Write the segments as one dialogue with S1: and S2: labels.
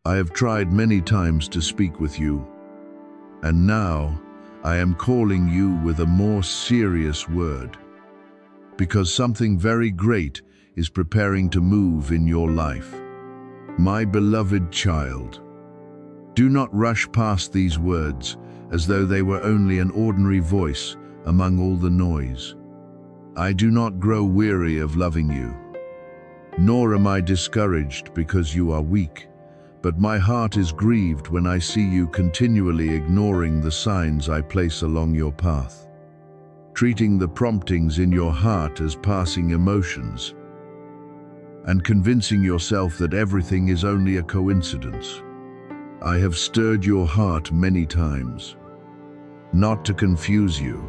S1: I have tried many times to speak with you, and now I am calling you with a more serious word, because something very great is preparing to move in your life. My beloved child, do not rush past these words as though they were only an ordinary voice among all the noise. I do not grow weary of loving you, nor am I discouraged because you are weak, but my heart is grieved when I see you continually ignoring the signs I place along your path, treating the promptings in your heart as passing emotions, and convincing yourself that everything is only a coincidence. I have stirred your heart many times, not to confuse you,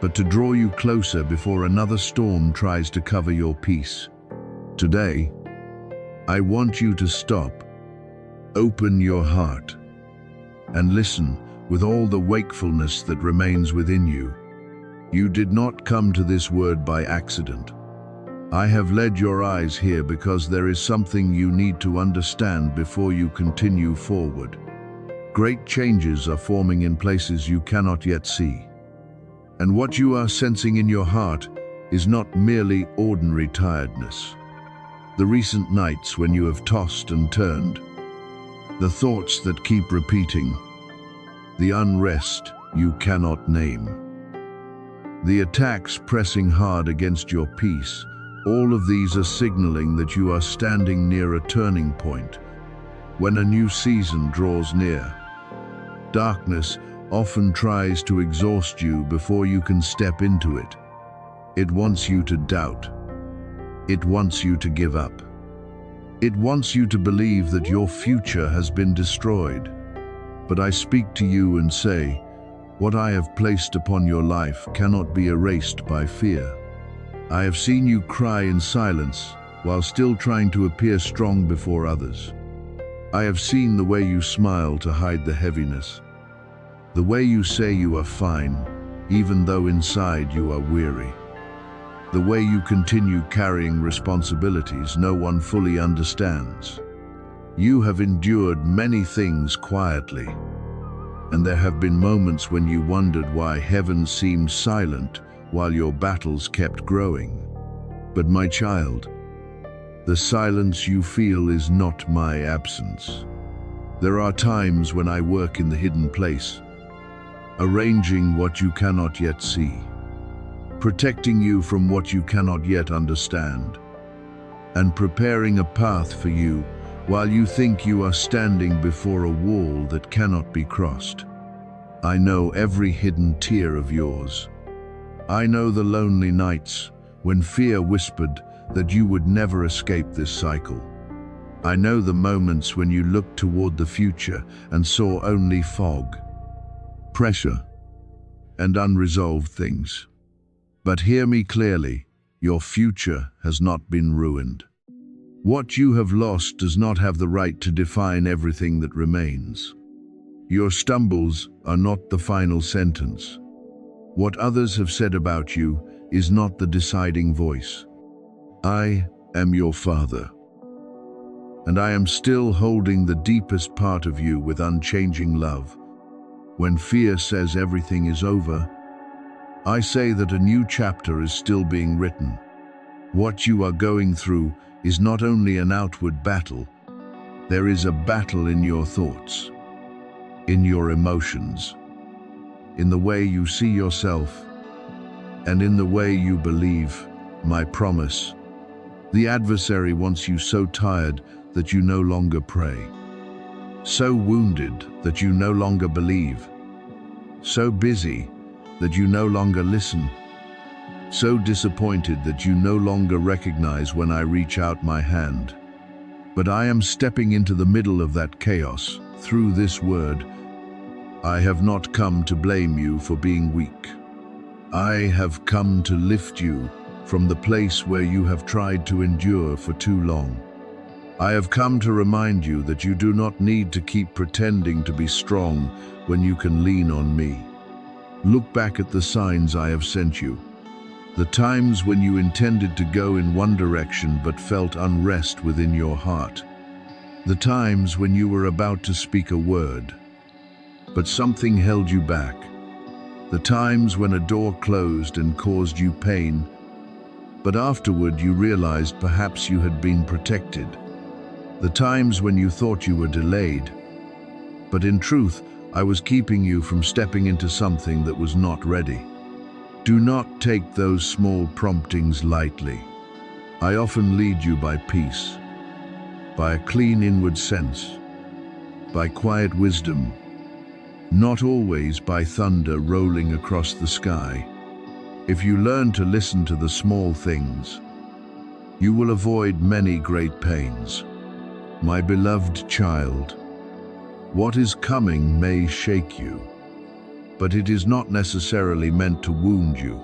S1: but to draw you closer before another storm tries to cover your peace. Today, I want you to stop, open your heart, and listen with all the wakefulness that remains within you. You did not come to this word by accident. I have led your eyes here because there is something you need to understand before you continue forward. Great changes are forming in places you cannot yet see. And what you are sensing in your heart is not merely ordinary tiredness. The recent nights when you have tossed and turned, the thoughts that keep repeating, the unrest you cannot name, the attacks pressing hard against your peace, all of these are signaling that you are standing near a turning point. When a new season draws near, darkness often tries to exhaust you before you can step into it. It wants you to doubt. It wants you to give up. It wants you to believe that your future has been destroyed. But I speak to you and say, what I have placed upon your life cannot be erased by fear. I have seen you cry in silence while still trying to appear strong before others. I have seen the way you smile to hide the heaviness, the way you say you are fine, even though inside you are weary. The way you continue carrying responsibilities no one fully understands. You have endured many things quietly, and there have been moments when you wondered why heaven seemed silent while your battles kept growing. But my child, the silence you feel is not my absence. There are times when I work in the hidden place, arranging what you cannot yet see, protecting you from what you cannot yet understand, and preparing a path for you while you think you are standing before a wall that cannot be crossed. I know every hidden tear of yours. I know the lonely nights when fear whispered that you would never escape this cycle. I know the moments when you looked toward the future and saw only fog, pressure, and unresolved things. But hear me clearly, your future has not been ruined. What you have lost does not have the right to define everything that remains. Your stumbles are not the final sentence. What others have said about you is not the deciding voice. I am your father, and I am still holding the deepest part of you with unchanging love. When fear says everything is over, I say that a new chapter is still being written. What you are going through is not only an outward battle, there is a battle in your thoughts, in your emotions, in the way you see yourself, and in the way you believe my promise. The adversary wants you so tired that you no longer pray, so wounded that you no longer believe, so busy that you no longer listen, so disappointed that you no longer recognize when I reach out my hand. But I am stepping into the middle of that chaos through this word. I have not come to blame you for being weak. I have come to lift you from the place where you have tried to endure for too long. I have come to remind you that you do not need to keep pretending to be strong when you can lean on me. Look back at the signs I have sent you, the times when you intended to go in one direction but felt unrest within your heart, The times when you were about to speak a word, but something held you back. The times when a door closed and caused you pain, but afterward you realized perhaps you had been protected. The times when you thought you were delayed, but in truth, I was keeping you from stepping into something that was not ready. Do not take those small promptings lightly. I often lead you by peace, by a clean inward sense, by quiet wisdom, not always by thunder rolling across the sky. If you learn to listen to the small things, you will avoid many great pains. My beloved child, what is coming may shake you, but it is not necessarily meant to wound you.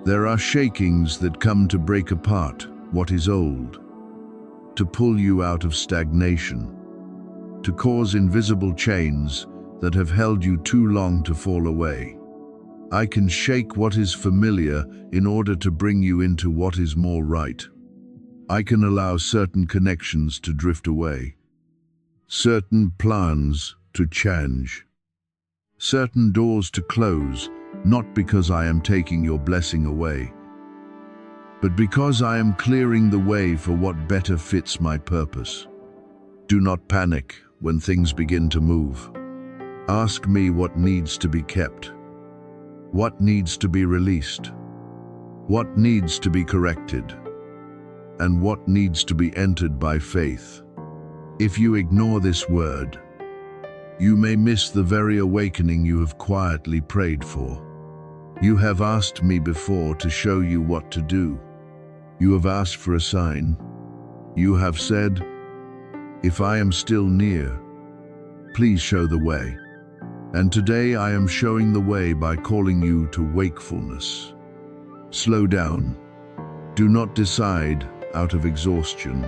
S1: There are shakings that come to break apart what is old, to pull you out of stagnation, to cause invisible chains that have held you too long to fall away. I can shake what is familiar in order to bring you into what is more right. I can allow certain connections to drift away, certain plans to change, certain doors to close, not because I am taking your blessing away, but because I am clearing the way for what better fits my purpose. Do not panic when things begin to move. Ask me what needs to be kept, what needs to be released, what needs to be corrected, and what needs to be entered by faith. If you ignore this word, you may miss the very awakening you have quietly prayed for. You have asked me before to show you what to do. You have asked for a sign. You have said, "If I am still near, please show the way." And today I am showing the way by calling you to wakefulness. Slow down. Do not decide out of exhaustion.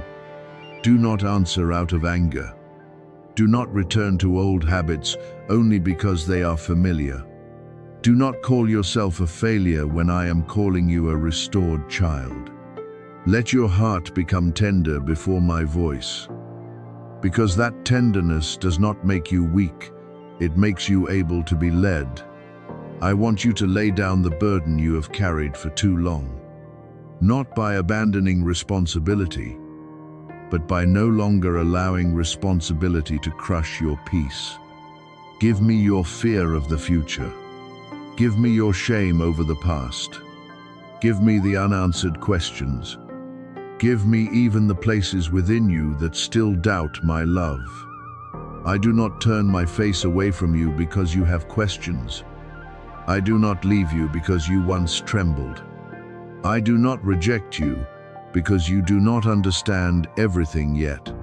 S1: Do not answer out of anger. Do not return to old habits only because they are familiar. Do not call yourself a failure when I am calling you a restored child. Let your heart become tender before my voice, because that tenderness does not make you weak, it makes you able to be led. I want you to lay down the burden you have carried for too long, not by abandoning responsibility, but by no longer allowing responsibility to crush your peace. Give me your fear of the future. Give me your shame over the past. Give me the unanswered questions. Give me even the places within you that still doubt my love. I do not turn my face away from you because you have questions. I do not leave you because you once trembled. I do not reject you because you do not understand everything yet.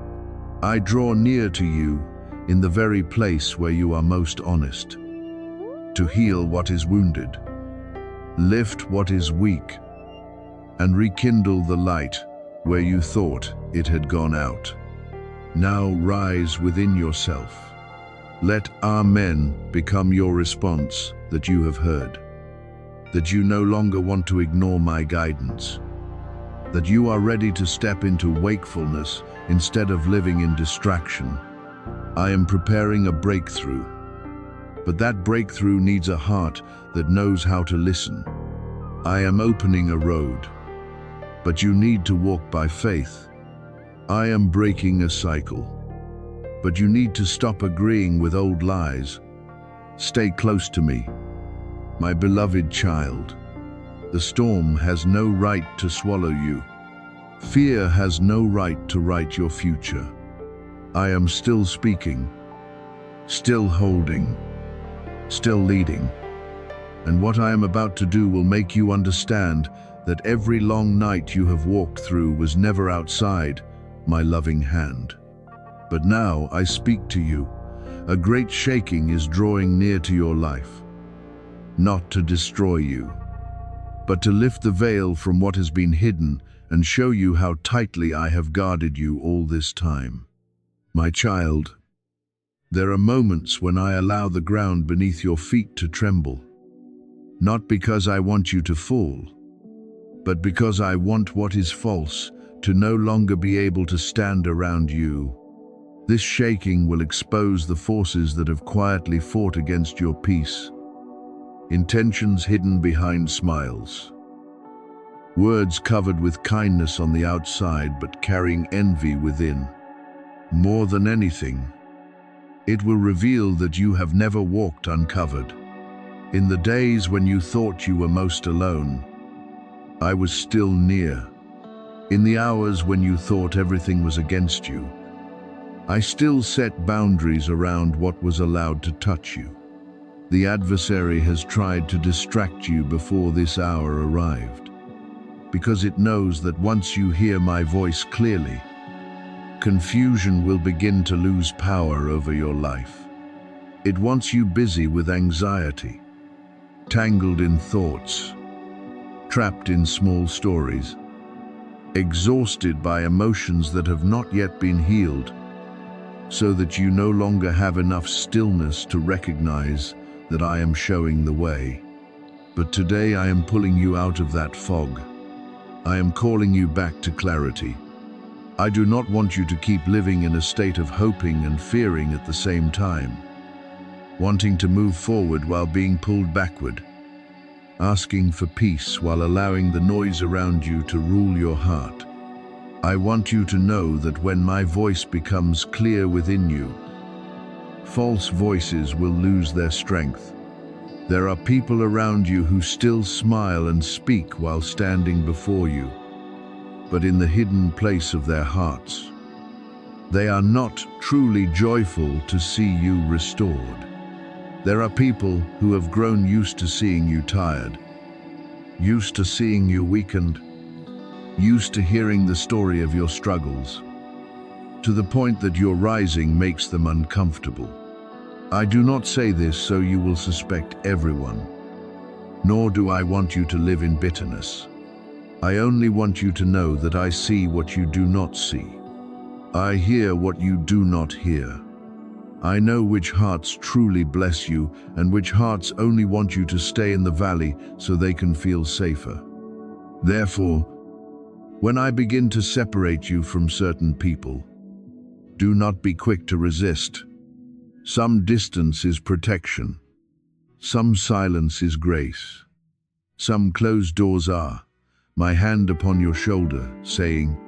S1: I draw near to you in the very place where you are most honest, to heal what is wounded, lift what is weak, and rekindle the light where you thought it had gone out. Now rise within yourself. Let Amen become your response that you have heard, that you no longer want to ignore my guidance, that you are ready to step into wakefulness instead of living in distraction. I am preparing a breakthrough, but that breakthrough needs a heart that knows how to listen. I am opening a road, but you need to walk by faith. I am breaking a cycle, but you need to stop agreeing with old lies. Stay close to me, my beloved child. The storm has no right to swallow you. Fear has no right to write your future. I am still speaking, still holding, still leading. And what I am about to do will make you understand that every long night you have walked through was never outside my loving hand. But now I speak to you. A great shaking is drawing near to your life, not to destroy you, but to lift the veil from what has been hidden and show you how tightly I have guarded you all this time. My child, there are moments when I allow the ground beneath your feet to tremble, not because I want you to fall, but because I want what is false to no longer be able to stand around you. This shaking will expose the forces that have quietly fought against your peace. Intentions hidden behind smiles. Words covered with kindness on the outside but carrying envy within. More than anything, it will reveal that you have never walked uncovered. In the days when you thought you were most alone, I was still near. In the hours when you thought everything was against you, I still set boundaries around what was allowed to touch you. The adversary has tried to distract you before this hour arrived, because it knows that once you hear my voice clearly, confusion will begin to lose power over your life. It wants you busy with anxiety, tangled in thoughts, trapped in small stories, exhausted by emotions that have not yet been healed, so that you no longer have enough stillness to recognize that I am showing the way. But today I am pulling you out of that fog. I am calling you back to clarity. I do not want you to keep living in a state of hoping and fearing at the same time, wanting to move forward while being pulled backward, asking for peace while allowing the noise around you to rule your heart. I want you to know that when my voice becomes clear within you, false voices will lose their strength. There are people around you who still smile and speak while standing before you, but in the hidden place of their hearts, they are not truly joyful to see you restored. There are people who have grown used to seeing you tired, used to seeing you weakened, used to hearing the story of your struggles, to the point that your rising makes them uncomfortable. I do not say this so you will suspect everyone, nor do I want you to live in bitterness. I only want you to know that I see what you do not see. I hear what you do not hear. I know which hearts truly bless you and which hearts only want you to stay in the valley so they can feel safer. Therefore, when I begin to separate you from certain people, do not be quick to resist. Some distance is protection. Some silence is grace. Some closed doors are my hand upon your shoulder, saying,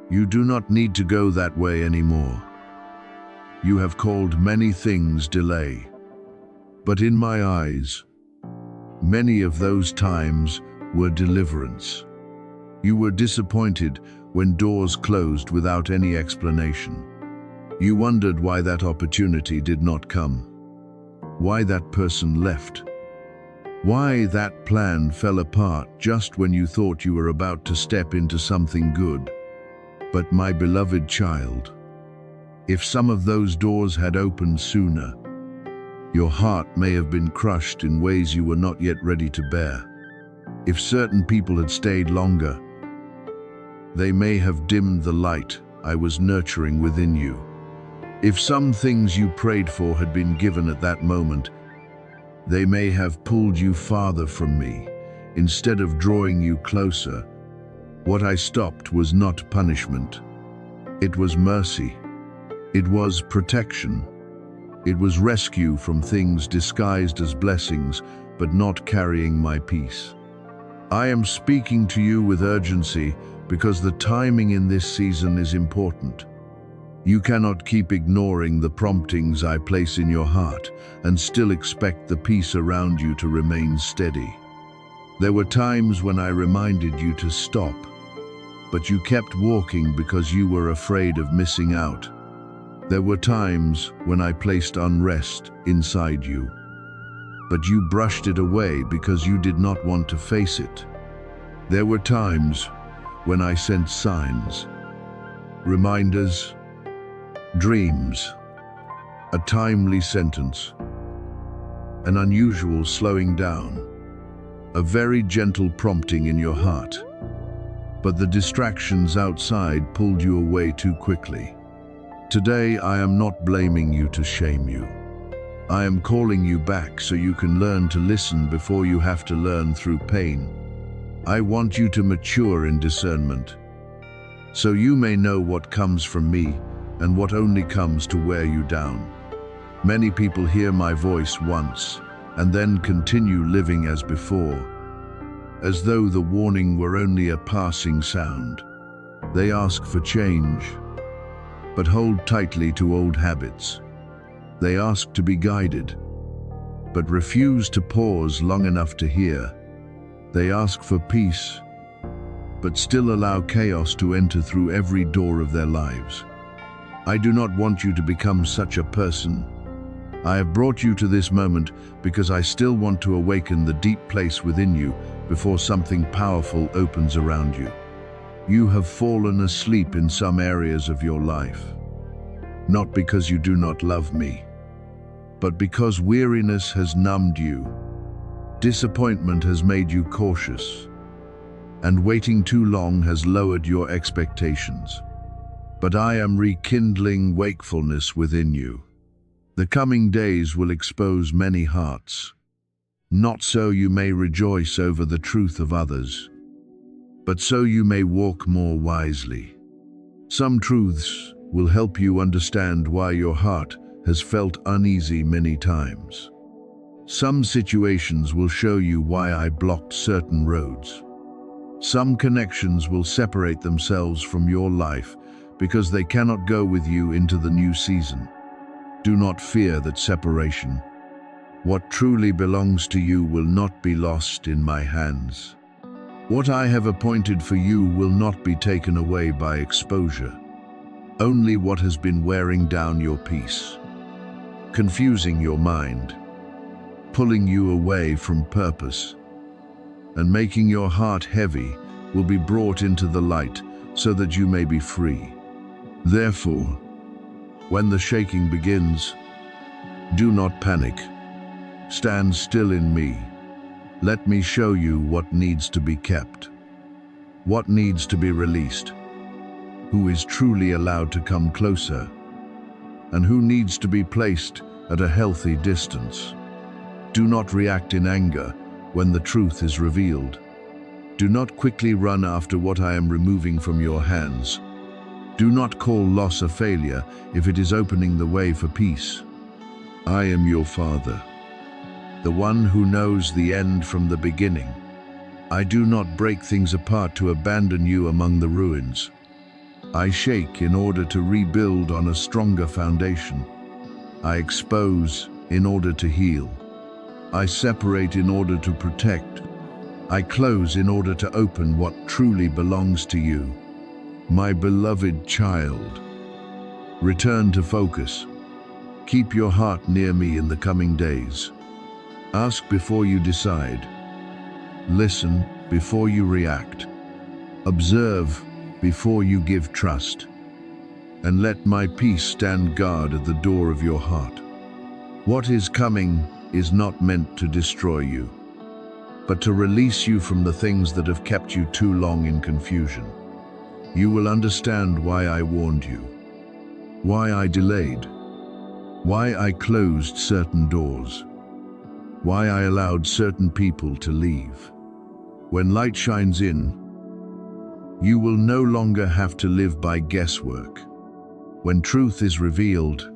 S1: you do not need to go that way anymore. You have called many things delay, but in my eyes, many of those times were deliverance. You were disappointed when doors closed without any explanation. You wondered why that opportunity did not come, why that person left, why that plan fell apart just when you thought you were about to step into something good. But my beloved child, if some of those doors had opened sooner, your heart may have been crushed in ways you were not yet ready to bear. If certain people had stayed longer, they may have dimmed the light I was nurturing within you. If some things you prayed for had been given at that moment, they may have pulled you farther from me, instead of drawing you closer. What I stopped was not punishment. It was mercy. It was protection. It was rescue from things disguised as blessings, but not carrying my peace. I am speaking to you with urgency because the timing in this season is important. You cannot keep ignoring the promptings I place in your heart and still expect the peace around you to remain steady. There were times when I reminded you to stop, but you kept walking because you were afraid of missing out. There were times when I placed unrest inside you, but you brushed it away because you did not want to face it. There were times when I sent signs, reminders, dreams, a timely sentence, an unusual slowing down, a very gentle prompting in your heart. But the distractions outside pulled you away too quickly. Today, I am not blaming you to shame you. I am calling you back so you can learn to listen before you have to learn through pain. I want you to mature in discernment, so you may know what comes from me and what only comes to wear you down. Many people hear my voice once and then continue living as before, as though the warning were only a passing sound. They ask for change, but hold tightly to old habits. They ask to be guided, but refuse to pause long enough to hear. They ask for peace, but still allow chaos to enter through every door of their lives. I do not want you to become such a person. I have brought you to this moment because I still want to awaken the deep place within you before something powerful opens around you. You have fallen asleep in some areas of your life, not because you do not love me, but because weariness has numbed you. Disappointment has made you cautious, and waiting too long has lowered your expectations. But I am rekindling wakefulness within you. The coming days will expose many hearts, not so you may rejoice over the truth of others, but so you may walk more wisely. Some truths will help you understand why your heart has felt uneasy many times. Some situations will show you why I blocked certain roads. Some connections will separate themselves from your life because they cannot go with you into the new season. Do not fear that separation. What truly belongs to you will not be lost in my hands. What I have appointed for you will not be taken away by exposure. Only what has been wearing down your peace, confusing your mind, pulling you away from purpose, and making your heart heavy will be brought into the light so that you may be free. Therefore, when the shaking begins, do not panic. Stand still in me. Let me show you what needs to be kept, what needs to be released, who is truly allowed to come closer, and who needs to be placed at a healthy distance. Do not react in anger when the truth is revealed. Do not quickly run after what I am removing from your hands. Do not call loss a failure if it is opening the way for peace. I am your Father, the one who knows the end from the beginning. I do not break things apart to abandon you among the ruins. I shake in order to rebuild on a stronger foundation. I expose in order to heal. I separate in order to protect. I close in order to open what truly belongs to you. My beloved child, return to focus. Keep your heart near me in the coming days. Ask before you decide. Listen before you react. Observe before you give trust. And let my peace stand guard at the door of your heart. What is coming is not meant to destroy you, but to release you from the things that have kept you too long in confusion. You will understand why I warned you, why I delayed, why I closed certain doors, why I allowed certain people to leave. When light shines in, you will no longer have to live by guesswork. When truth is revealed,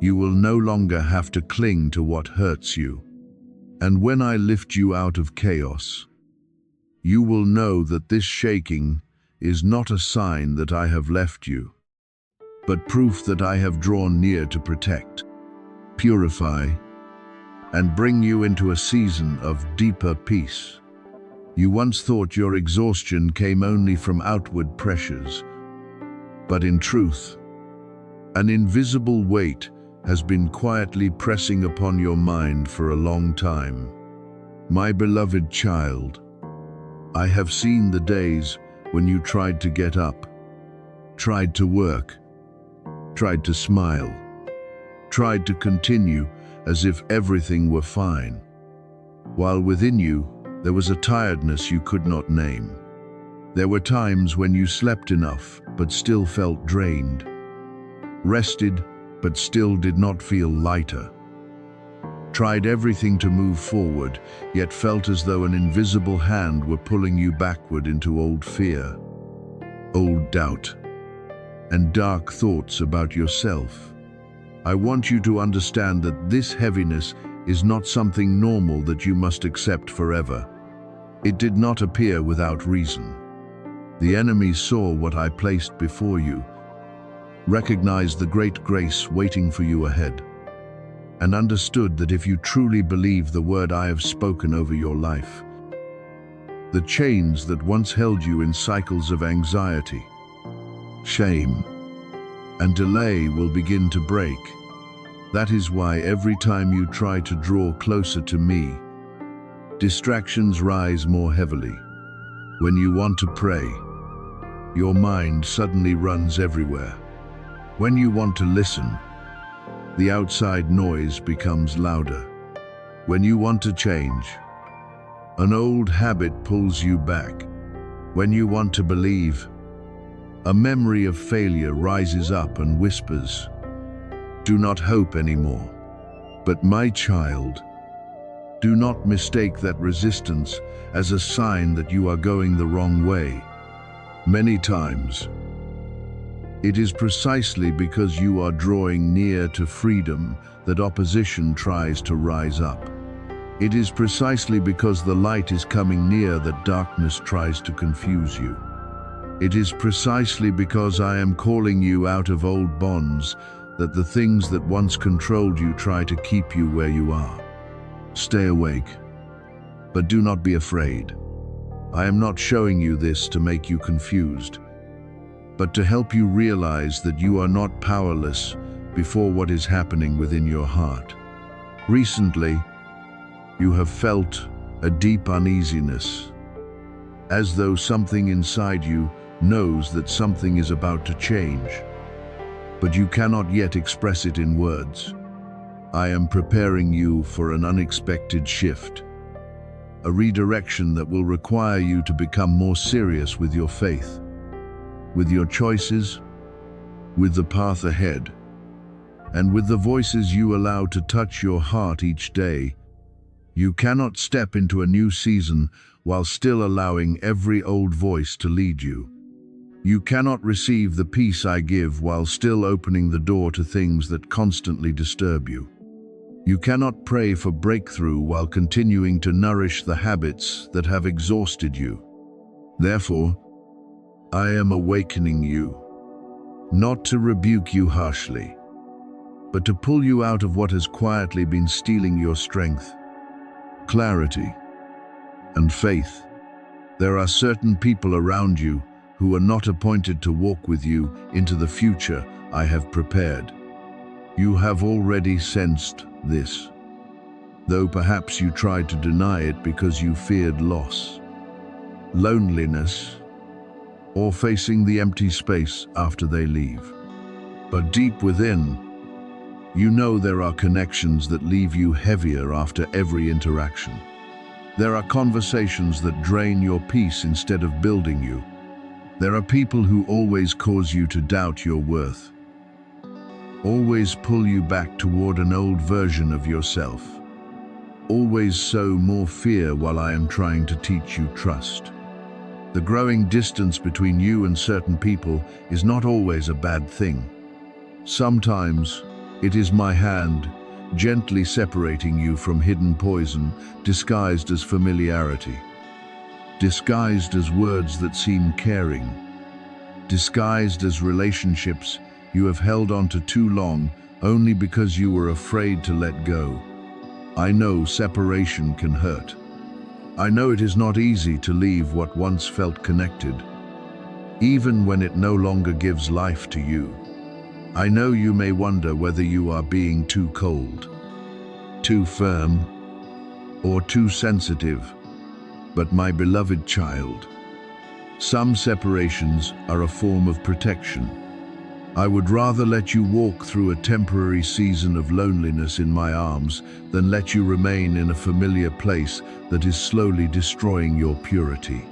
S1: you will no longer have to cling to what hurts you. And when I lift you out of chaos, you will know that this shaking is not a sign that I have left you, but proof that I have drawn near to protect, purify, and bring you into a season of deeper peace. You once thought your exhaustion came only from outward pressures, but in truth, an invisible weight has been quietly pressing upon your mind for a long time. My beloved child, I have seen the days when you tried to get up, tried to work, tried to smile, tried to continue as if everything were fine, while within you there was a tiredness you could not name. There were times when you slept enough but still felt drained, rested but still did not feel lighter, tried everything to move forward, yet felt as though an invisible hand were pulling you backward into old fear, old doubt, and dark thoughts about yourself. I want you to understand that this heaviness is not something normal that you must accept forever. It did not appear without reason. The enemy saw what I placed before you, recognized the great grace waiting for you ahead, and understood that if you truly believe the word I have spoken over your life, the chains that once held you in cycles of anxiety, shame, and delay will begin to break. That is why every time you try to draw closer to me, distractions rise more heavily. When you want to pray, your mind suddenly runs everywhere. When you want to listen, the outside noise becomes louder. When you want to change, an old habit pulls you back. When you want to believe, a memory of failure rises up and whispers, "Do not hope anymore." But my child, do not mistake that resistance as a sign that you are going the wrong way. Many times, it is precisely because you are drawing near to freedom that opposition tries to rise up. It is precisely because the light is coming near that darkness tries to confuse you. It is precisely because I am calling you out of old bonds that the things that once controlled you try to keep you where you are. Stay awake, but do not be afraid. I am not showing you this to make you confused, but to help you realize that you are not powerless before what is happening within your heart. Recently, you have felt a deep uneasiness, as though something inside you knows that something is about to change, but you cannot yet express it in words. I am preparing you for an unexpected shift, a redirection that will require you to become more serious with your faith, with your choices, with the path ahead, and with the voices you allow to touch your heart each day. You cannot step into a new season while still allowing every old voice to lead you. You cannot receive the peace I give while still opening the door to things that constantly disturb you. You cannot pray for breakthrough while continuing to nourish the habits that have exhausted you. Therefore, I am awakening you, not to rebuke you harshly, but to pull you out of what has quietly been stealing your strength, clarity, and faith. There are certain people around you who are not appointed to walk with you into the future I have prepared. You have already sensed this, though perhaps you tried to deny it because you feared loss, loneliness, or facing the empty space after they leave. But deep within, you know there are connections that leave you heavier after every interaction. There are conversations that drain your peace instead of building you. There are people who always cause you to doubt your worth, always pull you back toward an old version of yourself, always sow more fear while I am trying to teach you trust. The growing distance between you and certain people is not always a bad thing. Sometimes it is my hand gently separating you from hidden poison disguised as familiarity, disguised as words that seem caring, disguised as relationships you have held on to too long only because you were afraid to let go. I know separation can hurt. I know it is not easy to leave what once felt connected, even when it no longer gives life to you. I know you may wonder whether you are being too cold, too firm, or too sensitive. But my beloved child, some separations are a form of protection. I would rather let you walk through a temporary season of loneliness in my arms than let you remain in a familiar place that is slowly destroying your purity,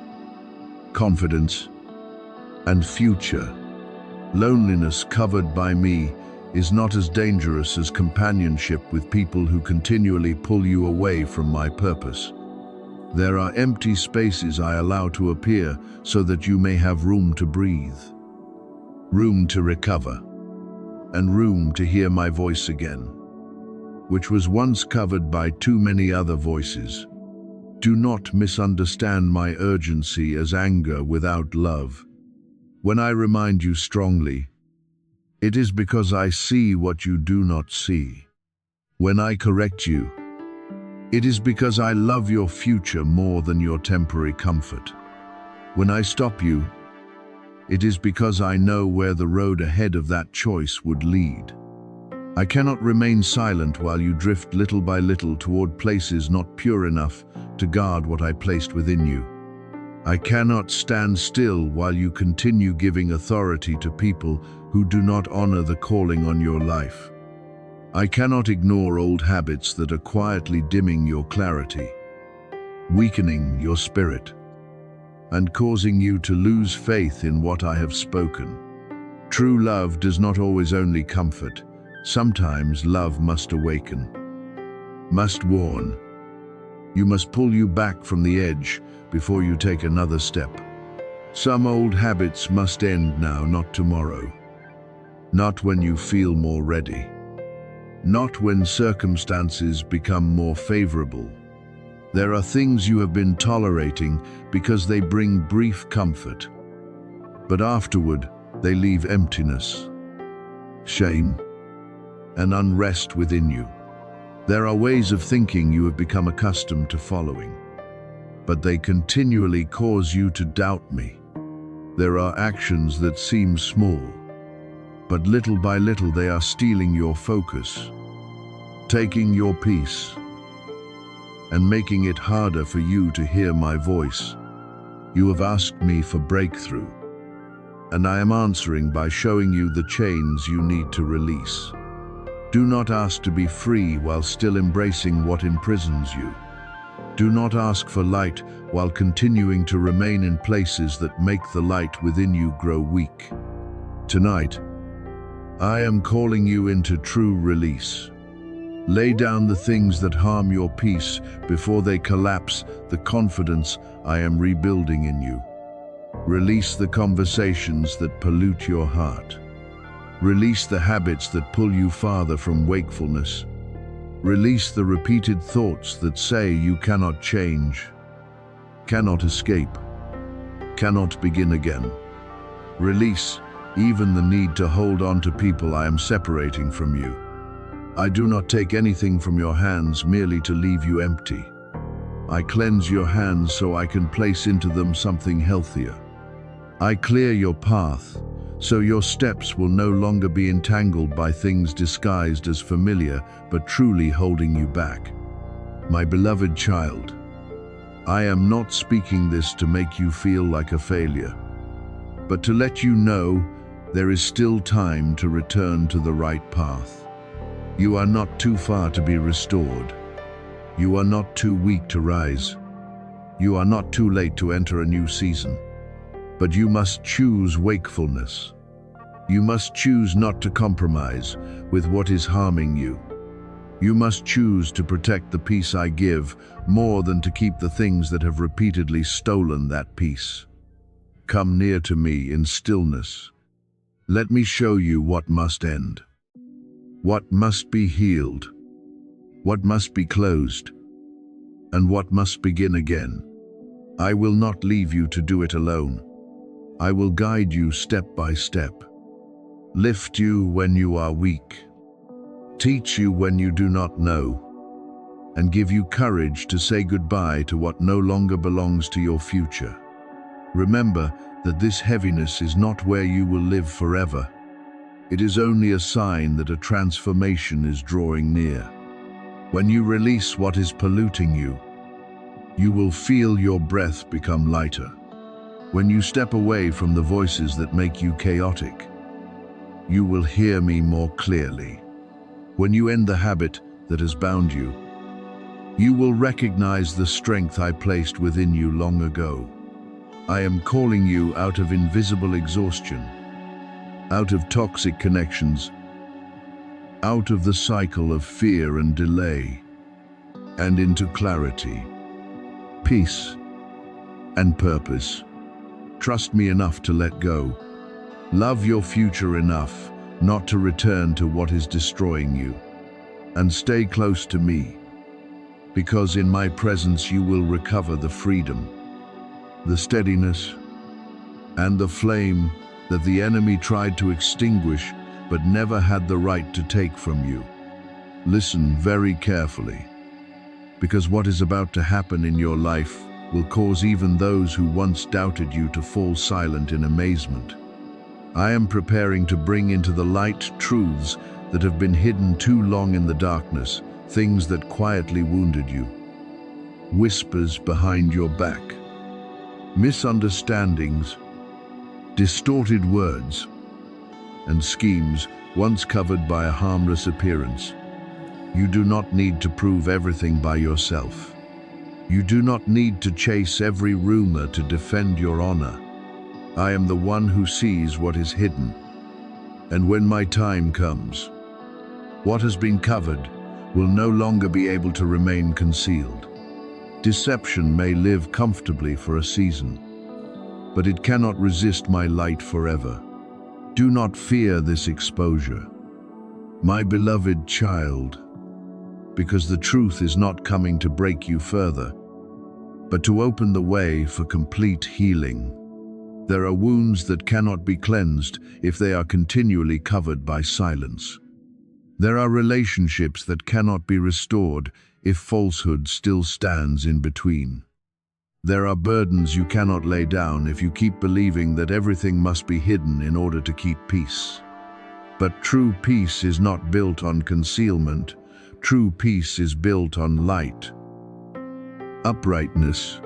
S1: confidence, and future. Loneliness covered by me is not as dangerous as companionship with people who continually pull you away from my purpose. There are empty spaces I allow to appear so that you may have room to breathe. room to recover, and room to hear my voice again, which was once covered by too many other voices. Do not misunderstand my urgency as anger without love. When I remind you strongly, it is because I see what you do not see. When I correct you, it is because I love your future more than your temporary comfort. When I stop you, it is because I know where the road ahead of that choice would lead. I cannot remain silent while you drift little by little toward places not pure enough to guard what I placed within you. I cannot stand still while you continue giving authority to people who do not honor the calling on your life. I cannot ignore old habits that are quietly dimming your clarity, weakening your spirit, and causing you to lose faith in what I have spoken. True love does not always only comfort. Sometimes love must awaken, must warn. You must pull you back from the edge before you take another step. Some old habits must end now, not tomorrow. Not when you feel more ready. Not when circumstances become more favorable. There are things you have been tolerating because they bring brief comfort, but afterward they leave emptiness, shame, and unrest within you. There are ways of thinking you have become accustomed to following, but they continually cause you to doubt me. There are actions that seem small, but little by little they are stealing your focus, taking your peace, and making it harder for you to hear my voice. You have asked me for breakthrough, and I am answering by showing you the chains you need to release. Do not ask to be free while still embracing what imprisons you. Do not ask for light while continuing to remain in places that make the light within you grow weak. Tonight, I am calling you into true release. Lay down the things that harm your peace before they collapse the confidence I am rebuilding in you. Release the conversations that pollute your heart. Release the habits that pull you farther from wakefulness. Release the repeated thoughts that say you cannot change, cannot escape, cannot begin again. Release even the need to hold on to people I am separating from you. I do not take anything from your hands merely to leave you empty. I cleanse your hands so I can place into them something healthier. I clear your path so your steps will no longer be entangled by things disguised as familiar but truly holding you back. My beloved child, I am not speaking this to make you feel like a failure, but to let you know there is still time to return to the right path. You are not too far to be restored. You are not too weak to rise. You are not too late to enter a new season. But you must choose wakefulness. You must choose not to compromise with what is harming you. You must choose to protect the peace I give more than to keep the things that have repeatedly stolen that peace. Come near to me in stillness. Let me show you what must end. What must be healed, what must be closed, and what must begin again. I will not leave you to do it alone. I will guide you step by step, lift you when you are weak, teach you when you do not know, and give you courage to say goodbye to what no longer belongs to your future. Remember that this heaviness is not where you will live forever. It is only a sign that a transformation is drawing near. When you release what is polluting you, you will feel your breath become lighter. When you step away from the voices that make you chaotic, you will hear me more clearly. When you end the habit that has bound you, you will recognize the strength I placed within you long ago. I am calling you out of invisible exhaustion, out of toxic connections, out of the cycle of fear and delay, and into clarity, peace, and purpose. Trust me enough to let go. Love your future enough not to return to what is destroying you. And stay close to me, because in my presence you will recover the freedom, the steadiness, and the flame that the enemy tried to extinguish but never had the right to take from you. Listen very carefully, because what is about to happen in your life will cause even those who once doubted you to fall silent in amazement. I am preparing to bring into the light truths that have been hidden too long in the darkness, things that quietly wounded you. Whispers behind your back, misunderstandings, distorted words, and schemes once covered by a harmless appearance. You do not need to prove everything by yourself. You do not need to chase every rumor to defend your honor. I am the one who sees what is hidden. And when my time comes, what has been covered will no longer be able to remain concealed. Deception may live comfortably for a season, but it cannot resist my light forever. Do not fear this exposure, my beloved child, because the truth is not coming to break you further, but to open the way for complete healing. There are wounds that cannot be cleansed if they are continually covered by silence. There are relationships that cannot be restored if falsehood still stands in between. There are burdens you cannot lay down if you keep believing that everything must be hidden in order to keep peace. But true peace is not built on concealment. True peace is built on light, uprightness,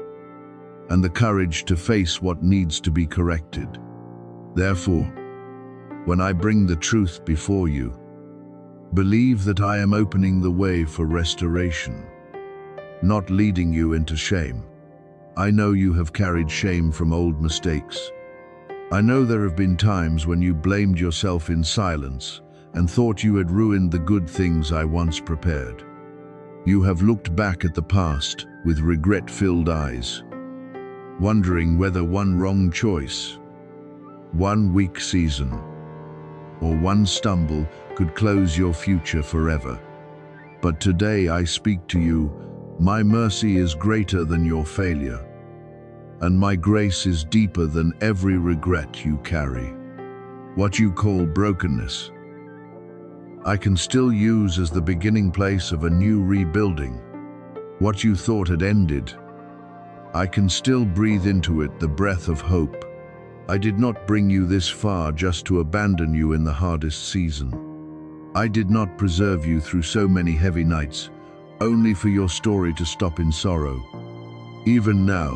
S1: and the courage to face what needs to be corrected. Therefore, when I bring the truth before you, believe that I am opening the way for restoration, not leading you into shame. I know you have carried shame from old mistakes. I know there have been times when you blamed yourself in silence and thought you had ruined the good things I once prepared. You have looked back at the past with regret-filled eyes, wondering whether one wrong choice, one weak season, or one stumble could close your future forever. But today I speak to you, my mercy is greater than your failure, and my grace is deeper than every regret you carry. What you call brokenness, I can still use as the beginning place of a new rebuilding. What you thought had ended, I can still breathe into it the breath of hope. I did not bring you this far just to abandon you in the hardest season. I did not preserve you through so many heavy nights, only for your story to stop in sorrow. Even now,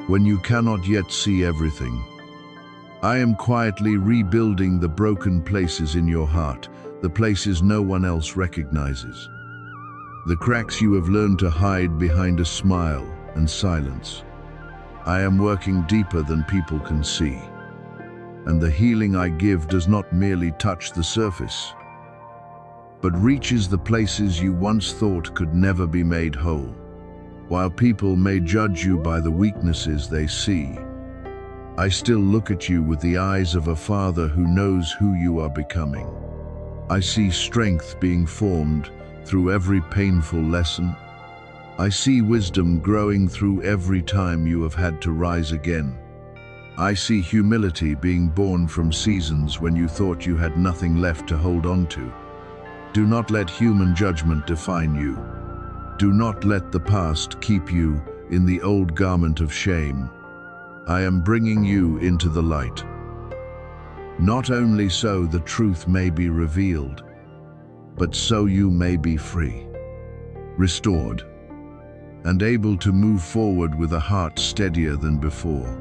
S1: when you cannot yet see everything, I am quietly rebuilding the broken places in your heart, the places no one else recognizes. The cracks you have learned to hide behind a smile and silence. I am working deeper than people can see. And the healing I give does not merely touch the surface, but reaches the places you once thought could never be made whole. While people may judge you by the weaknesses they see, I still look at you with the eyes of a father who knows who you are becoming. I see strength being formed through every painful lesson. I see wisdom growing through every time you have had to rise again. I see humility being born from seasons when you thought you had nothing left to hold on to. Do not let human judgment define you. Do not let the past keep you in the old garment of shame. I am bringing you into the light. Not only so the truth may be revealed, but so you may be free, restored, and able to move forward with a heart steadier than before.